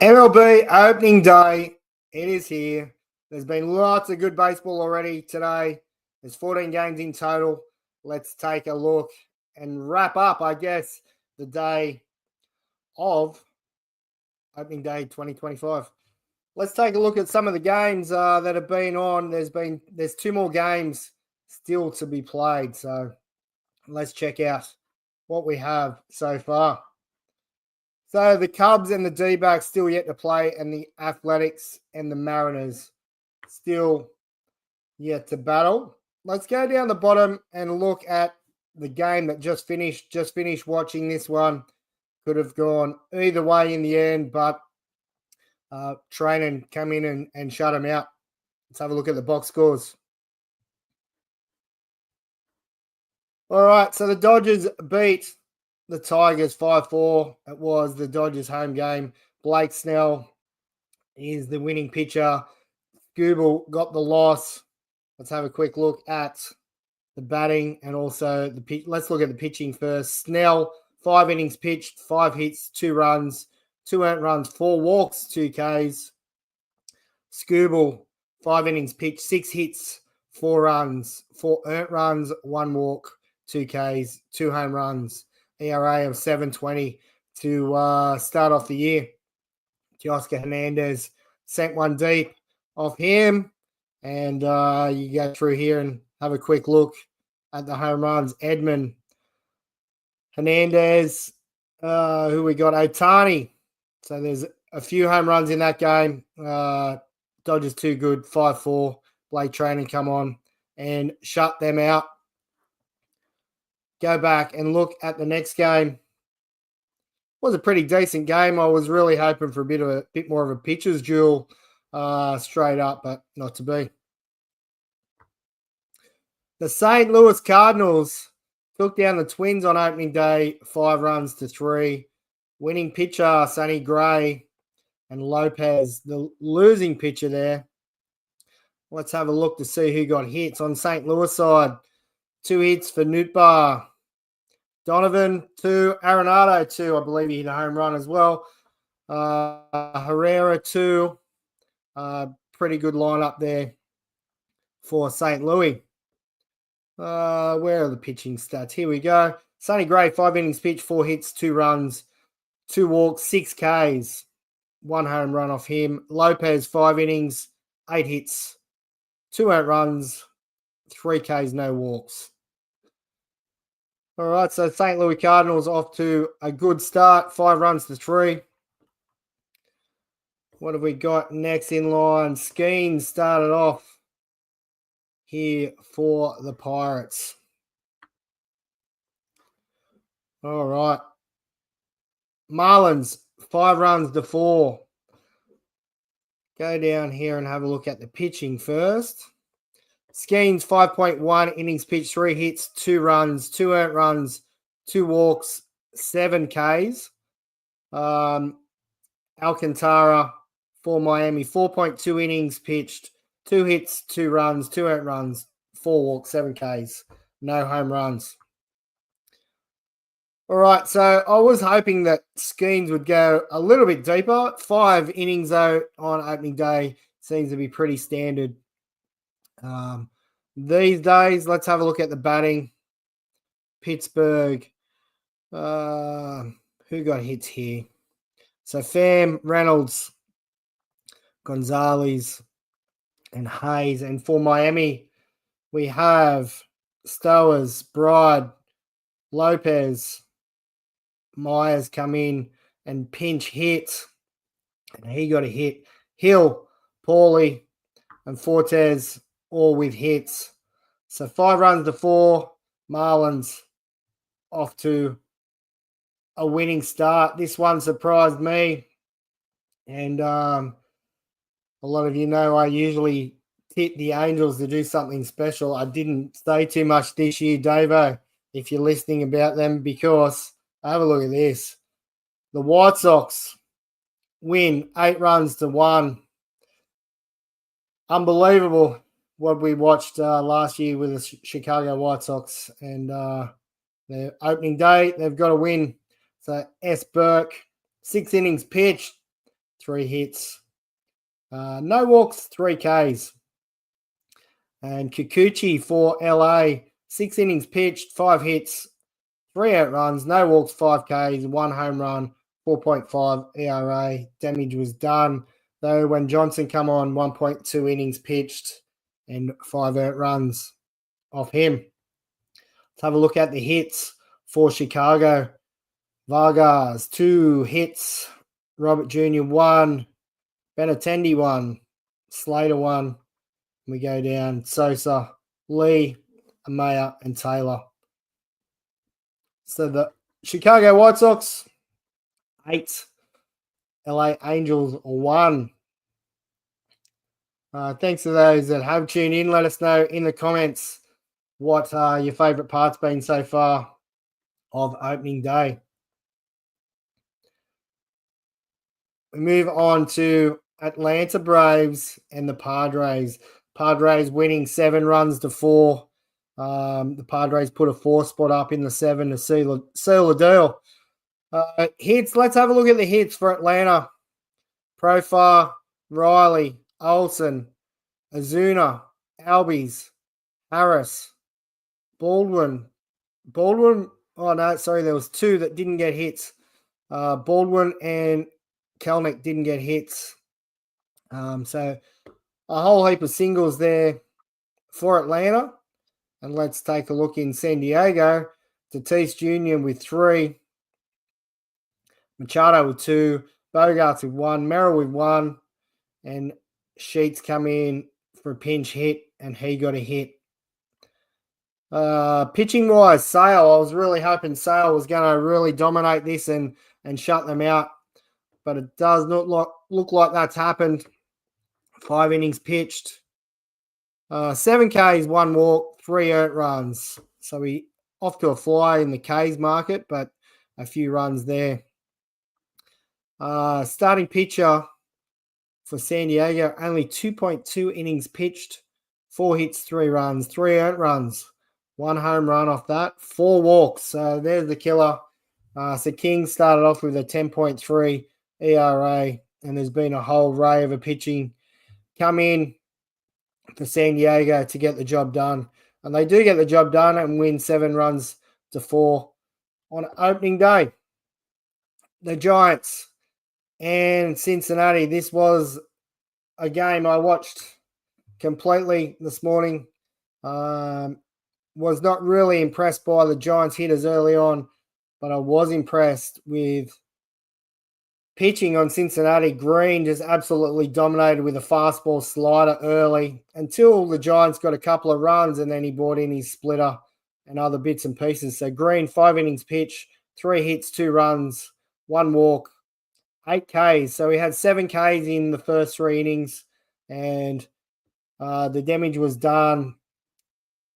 MLB opening day. It is here. There's been lots of good baseball already today. There's 14 games in total. Let's take a look and wrap up, I guess, the day of opening day 2025. Let's take a look at some of the games that have been on. There's two more games still to be played. So let's check out what we have so far. So the Cubs and the D-backs still yet to play, and the Athletics and the Mariners still yet to battle. Let's go down the bottom and look at the game that just finished. Just finished watching this one. Could have gone either way in the end, but Training come in and shut them out. Let's have a look at the box scores. All right, so the Dodgers beat the Tigers 5-4. It was the Dodgers' home game. Blake Snell is the winning pitcher. Google got the loss. Let's have a quick look at the batting and also the pitch. Let's look at the pitching first. Snell, 5 innings pitched, 5 hits, 2 runs, 2 earned runs, 4 walks, 2 Ks. Scooble, 5 innings pitched, 6 hits, 4 runs, 4 earned runs, 1 walk, 2 Ks, 2 home runs. ERA of 7.20 to start off the year. Teoscar Hernandez sent one deep off him. And you go through here and have a quick look at the home runs. Edman, Hernandez, who we got? Otani. So there's a few home runs in that game. Dodgers too good, 5-4. Blake Training come on and shut them out. Go back and look at the next game. It was a pretty decent game. I was really hoping for a bit more of a pitcher's duel straight up, but not to be. The St. Louis Cardinals took down the Twins on opening day, 5-3. Winning pitcher, Sonny Gray, and Lopez, the losing pitcher there. Let's have a look to see who got hits. On St. Louis side, 2 hits for Nootbaar. Donovan, 2. Arenado, 2. I believe he hit a home run as well. Herrera, 2. Pretty good lineup there for St. Louis. Where are the pitching stats? Here we go. Sonny Gray, 5 innings pitched, 4 hits, 2 runs, 2 walks, 6 Ks, 1 home run off him. Lopez, 5 innings, 8 hits, 2 earned runs, 3 Ks, no walks. All right, so St. Louis Cardinals off to a good start, 5-3. What have we got next in line? Skeens started off here for the Pirates. All right. Marlins, 5-4. Go down here and have a look at the pitching first. Skeens, 5.1 innings pitched, 3 hits, 2 runs, 2 earned runs, 2 walks, 7 Ks. Alcantara for Miami, 4.2 innings pitched, 2 hits, 2 runs, 2 earned runs, 4 walks, 7 Ks, no home runs. All right, so I was hoping that Skeens would go a little bit deeper. 5 innings, though, on opening day seems to be pretty standard. These days, let's have a look at the batting. Pittsburgh, who got hits here? So Pham, Reynolds, Gonzalez, and Hayes. And for Miami, we have Stowers, Bride, Lopez, Myers come in and pinch hit. And he got a hit. Hill, Paulie, and Fortes all with hits. So 5-4. Marlins off to a winning start. This one surprised me. And a lot of you know I usually tip the Angels to do something special. I didn't say too much this year, Davo, if you're listening about them, because have a look at this. The White Sox win 8-1. Unbelievable what we watched last year with the Chicago White Sox. And their opening day, they've got to win. So S. Burke, 6 innings pitched, 3 hits. No walks, 3 Ks. And Kikuchi for LA, 6 innings pitched, 5 hits, 3 out runs, no walks, 5 Ks, 1 home run, 4.5 ERA. Damage was done, though, when Johnson come on, 1.2 innings pitched and 5 out runs off him. Let's have a look at the hits for Chicago. Vargas, 2 hits. Robert Jr., 1. Benintendi, 1. Slater, 1. We go down Sosa, Lee, Amaya, and Taylor. So the Chicago White Sox, 8. LA Angels, 1. Thanks to those that have tuned in. Let us know in the comments what your favourite part's been so far of opening day. We move on to Atlanta Braves and the Padres. Padres winning 7 runs to 4. The Padres put a 4 spot up in the 7 to seal the deal. Hits. Let's have a look at the hits for Atlanta. Profar, Riley, Olsen, Azuna, Albies, Harris, Baldwin. Oh, no, sorry, there was 2 that didn't get hits. Baldwin and Kelnick didn't get hits. So a whole heap of singles there for Atlanta. And let's take a look in San Diego. Tatis Jr. with 3. Machado with 2. Bogarts with 1. Merrill with 1. And Sheets come in for a pinch hit, and he got a hit. Pitching-wise, Sale. I was really hoping Sale was going to really dominate this and shut them out. But it does not look like that's happened. 5 innings pitched. 7 Ks, 1 walk, 3 earned runs. So we off to a fly in the Ks market, but a few runs there. Starting pitcher for San Diego, only 2.2 innings pitched, 4 hits, 3 runs, 3 earned runs, 1 home run off that, 4 walks. So there's the killer. So King started off with a 10.3 ERA, and there's been a whole array of a pitching come in for San Diego to get the job done. And they do get the job done and win 7 runs to 4 on opening day. The Giants and Cincinnati. This was a game I watched completely this morning. Was not really impressed by the Giants hitters early on, but I was impressed with pitching on Cincinnati. Green just absolutely dominated with a fastball slider early until the Giants got a couple of runs, and then he brought in his splitter and other bits and pieces. So Green, 5 innings pitch, 3 hits, 2 runs, 1 walk, 8 Ks. So he had 7 Ks in the first 3 innings, and the damage was done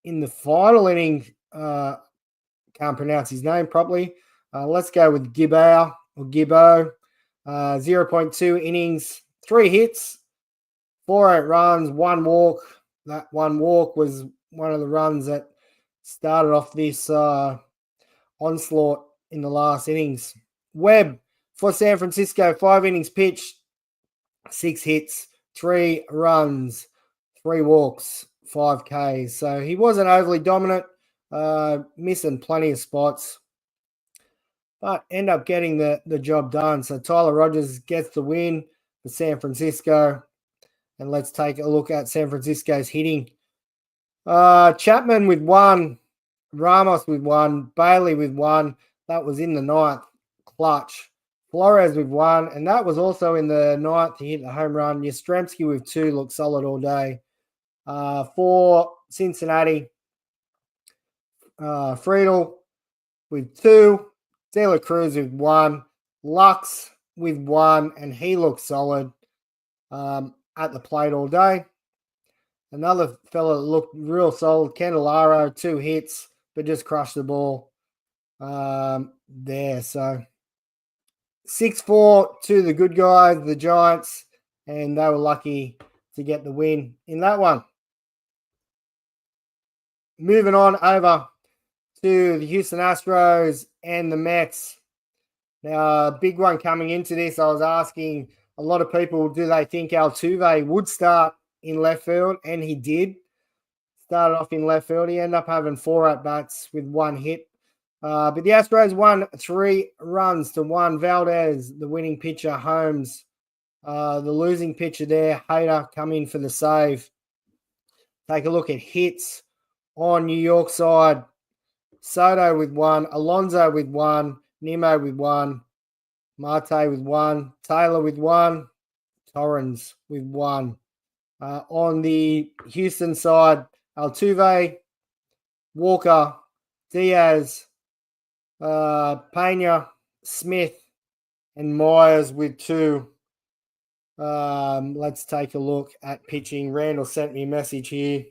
in the final inning. Can't pronounce his name properly. Let's go with Gibbo. 0.2 innings, 3 hits, 4 earned runs, 1 walk. That 1 walk was one of the runs that started off this onslaught in the last innings. Webb for San Francisco, 5 innings pitched, 6 hits, 3 runs, 3 walks, 5 Ks. So he wasn't overly dominant, missing plenty of spots, but end up getting the job done. So Tyler Rogers gets the win for San Francisco. And let's take a look at San Francisco's hitting. Chapman with 1, Ramos with 1, Bailey with 1. That was in the 9th. Clutch. Flores with 1, and that was also in the 9th. He hit the home run. Yastrzemski with 2, looked solid all day. For Cincinnati, Friedel with 2, De La Cruz with 1, Lux with 1, and he looked solid at the plate all day. Another fella that looked real solid, Candelario, 2 hits, but just crushed the ball there. So 6-4 to the good guys, the Giants, and they were lucky to get the win in that one. Moving on over to the Houston Astros and the Mets. Now, a big one coming into this, I was asking A lot of people, do they think Altuve would start in left field? And he did. Started off in left field. He ended up having 4 at-bats with 1 hit. But the Astros won 3 runs to 1. Valdez, the winning pitcher. Holmes, the losing pitcher there. Hader come in for the save. Take a look at hits on New York side. Soto with 1. Alonso with 1. Nimmo with 1. Marte with 1. Taylor with 1. Torrens with 1. On the Houston side, Altuve, Walker, Diaz, Pena, Smith, and Myers with 2. Let's take a look at pitching. Randall sent me a message here.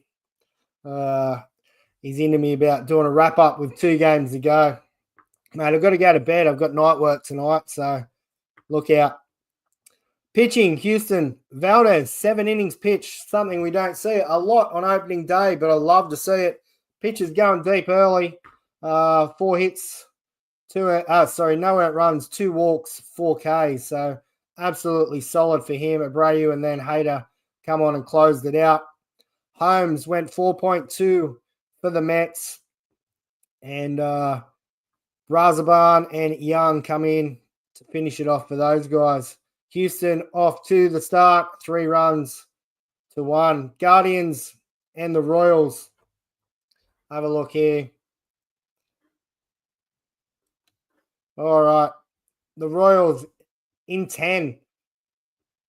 He's into me about doing a wrap-up with 2 games to go. Mate, I've got to go to bed. I've got night work tonight, so look out. Pitching, Houston, Valdez, 7 innings pitched, something we don't see a lot on opening day, but I love to see it. Pitchers going deep early, 4 hits, no out runs, 2 walks, 4 Ks. So absolutely solid for him. Abreu and then Hader come on and closed it out. Holmes went 4.2 for the Mets, and Brazaban and Young come in to finish it off for those guys. Houston off to the start, 3 runs to 1. Guardians and the Royals. Have a look here. All right. The Royals in 10.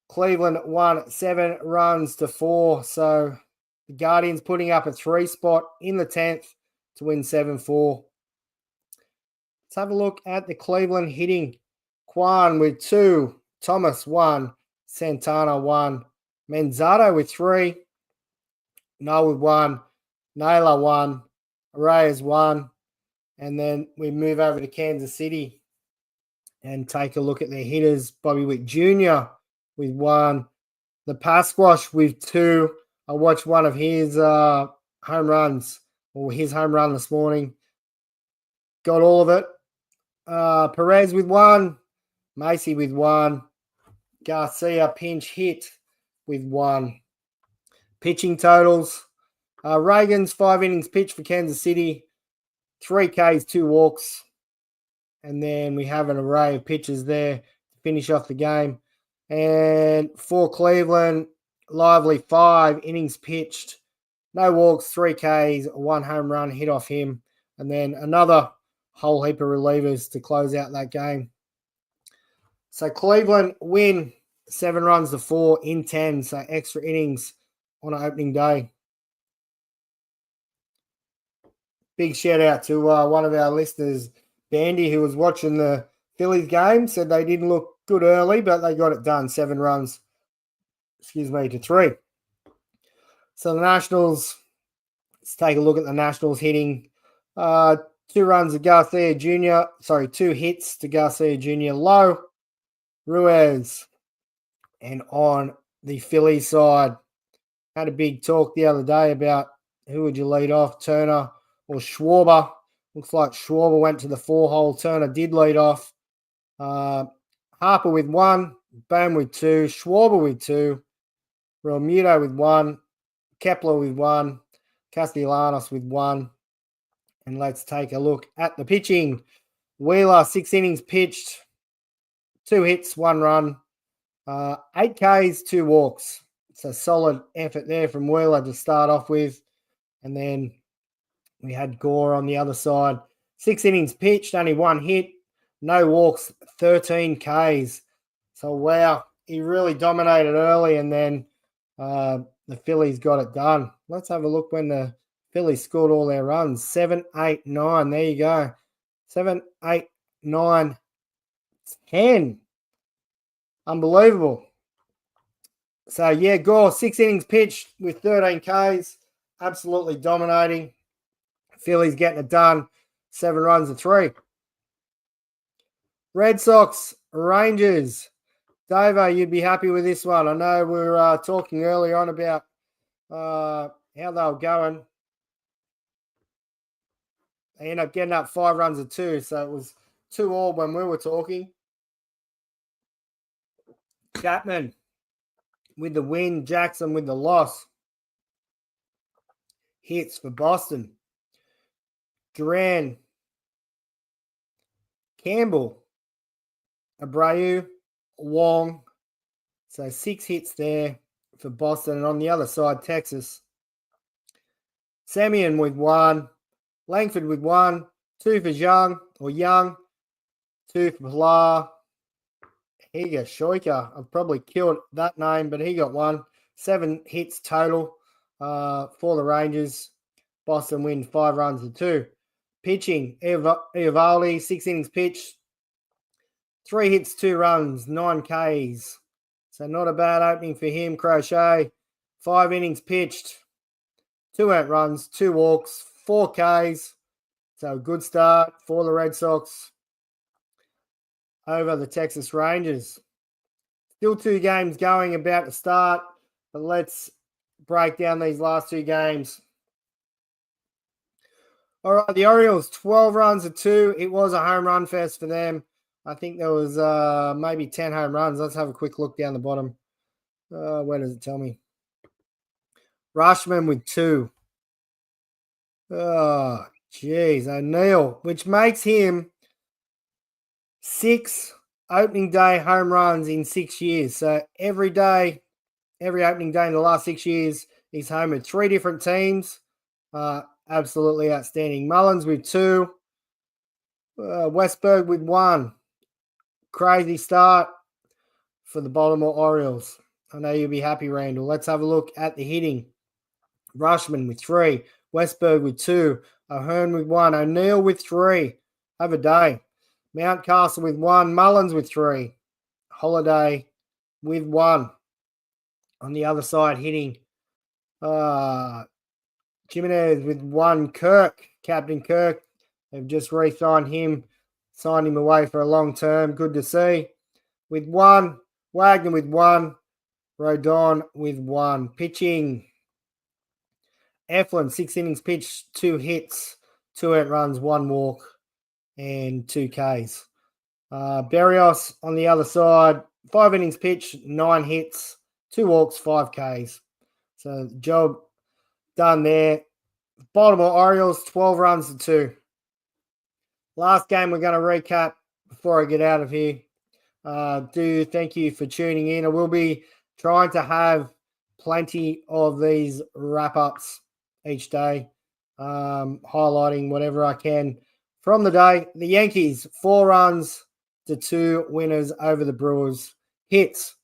Cleveland won 7 runs to 4. So the Guardians putting up a 3 spot in the 10th to win 7-4. Let's have a look at the Cleveland hitting. Kwan with 2. Thomas 1. Santana 1. Manzardo with 3. Noah with 1. Naylor 1. Reyes 1. And then we move over to Kansas City and take a look at their hitters. Bobby Witt Jr. with 1. The Pasquash with 2. I watched one of his home runs, or his home run this morning. Got all of it. Perez with 1. Macy with 1. Garcia pinch hit with 1. Pitching totals. Reagan's 5 innings pitched for Kansas City. 3 Ks, 2 walks. And then we have an array of pitches there to finish off the game. And for Cleveland, Lively 5 innings pitched. No walks, 3 Ks, 1 home run hit off him. And then another whole heap of relievers to close out that game. So Cleveland win 7 runs to 4 in 10. So extra innings on an opening day. Big shout out to one of our listeners, Bandy, who was watching the Phillies game. Said they didn't look good early, but they got it done. 7 runs, to 3. So the Nationals, let's take a look at the Nationals hitting. 2 runs to Garcia Jr. 2 hits to Garcia Jr. Low, Ruiz. And on the Phillies side, had a big talk the other day about who would you lead off, Turner or Schwarber. Looks like Schwarber went to the 4-hole. Turner did lead off. Harper with 1, Bohm with 2, Schwarber with 2, Realmuto with 1, Kepler with 1, Castellanos with 1. And let's take a look at the pitching. Wheeler, 6 innings pitched, 2 hits, 1 run, 8 Ks, 2 walks. It's a solid effort there from Wheeler to start off with. And then we had Gore on the other side. 6 innings pitched, only 1 hit, no walks, 13 Ks. So, wow, he really dominated early, and then the Phillies got it done. Let's have a look when the Phillies scored all their runs. 7, 8, 9. There you go. 7, 8, 9, 10. Unbelievable. So, yeah, Gore, 6 innings pitched with 13 Ks. Absolutely dominating. Phillies getting it done. 7 runs to 3. Red Sox, Rangers. Davo, you'd be happy with this one. I know we were talking early on about how they were going. They ended up getting up 5 runs to 2, so it was 2-all when we were talking. Chapman with the win. Jackson with the loss. Hits for Boston. Duran, Campbell, Abreu, Wong. So 6 hits there for Boston. And on the other side, Texas. Semien with 1. Langford with 1. 2 for Young, 2 for Pilar. Higa Shoika. I've probably killed that name, but he got 1. 7 hits total for the Rangers. Boston win 5 runs to 2. Pitching, Eovaldi, 6 innings pitched, 3 hits, 2 runs, 9 Ks. So not a bad opening for him. Crochet, 5 innings pitched, 2 earned runs, 2 walks, 4 Ks. So a good start for the Red Sox over the Texas Rangers. Still 2 games going, about to start, but let's break down these last 2 games. All right, the Orioles, 12 runs to 2. It was a home run fest for them. I think there was maybe 10 home runs. Let's have a quick look down the bottom. Where does it tell me? Rushman with 2. Oh, geez. O'Neill, which makes him 6 opening day home runs in 6 years. So every opening day in the last 6 years, he's homered 3 different teams. Absolutely outstanding. Mullins with 2. Westberg with 1. Crazy start for the Baltimore Orioles. I know you'll be happy, Randall. Let's have a look at the hitting. Rushman with 3. Westberg with 2. O'Hearn with 1. O'Neill with 3. Have a day. Mountcastle with 1. Mullins with 3. Holiday with 1. On the other side, hitting Jimenez with 1. Kirk, Captain Kirk. They've just re-signed him, signed him away for a long term. Good to see. With 1. Wagner with 1. Rodon with 1. Pitching. Eflin, 6 innings pitched, 2 hits, 2 earned runs, 1 walk, and 2 Ks. Berrios on the other side, 5 innings pitched, 9 hits, 2 walks, 5 Ks. So job done there. Baltimore Orioles, 12 runs to 2. Last game we're going to recap before I get out of here. Thank you for tuning in. I will be trying to have plenty of these wrap-ups each day, highlighting whatever I can from the day. The Yankees, 4 runs to 2 winners over the Brewers. Hits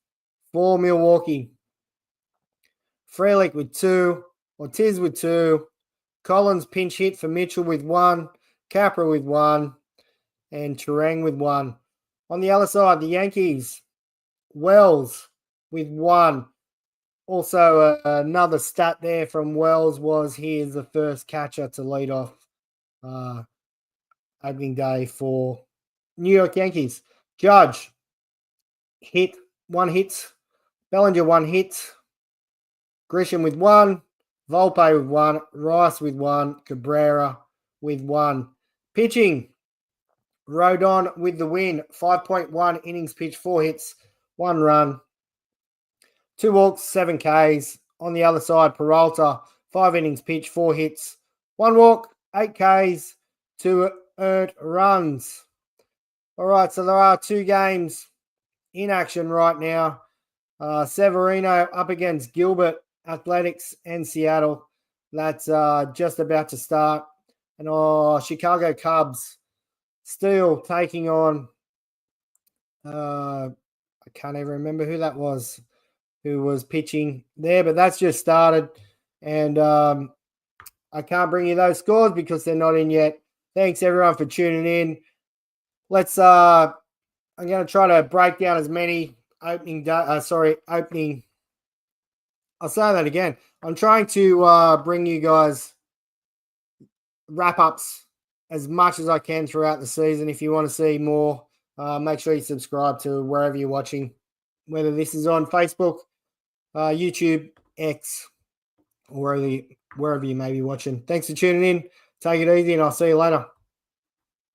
for Milwaukee. Frelick with 2. Ortiz with 2. Collins pinch hit for Mitchell with 1. Capra with 1. And Turang with 1. On the other side, the Yankees, Wells with 1. Also, another stat there from Wells was he is the first catcher to lead off opening day for New York Yankees. Judge, 1 hit. Bellinger, 1 hit. Grisham with 1. Volpe with 1. Rice with 1. Cabrera with 1. Pitching, Rodon with the win. 5.1 innings pitched, 4 hits, 1 run. 2 walks, 7 Ks. On the other side, Peralta, 5 innings pitched, 4 hits, 1 walk, 8 Ks, 2 earned runs. All right, so there are 2 games in action right now. Severino up against Gilbert, Athletics, and Seattle. That's just about to start. And Chicago Cubs still taking on, I can't even remember who that was, who was pitching there, but that's just started. And I can't bring you those scores because they're not in yet. Thanks everyone for tuning in. I'm going to try to break down as many opening. I'll say that again. I'm trying to bring you guys wrap-ups as much as I can throughout the season. If you want to see more, make sure you subscribe to wherever you're watching, whether this is on Facebook, YouTube, X, or wherever you may be watching. Thanks for tuning in. Take it easy, and I'll see you later.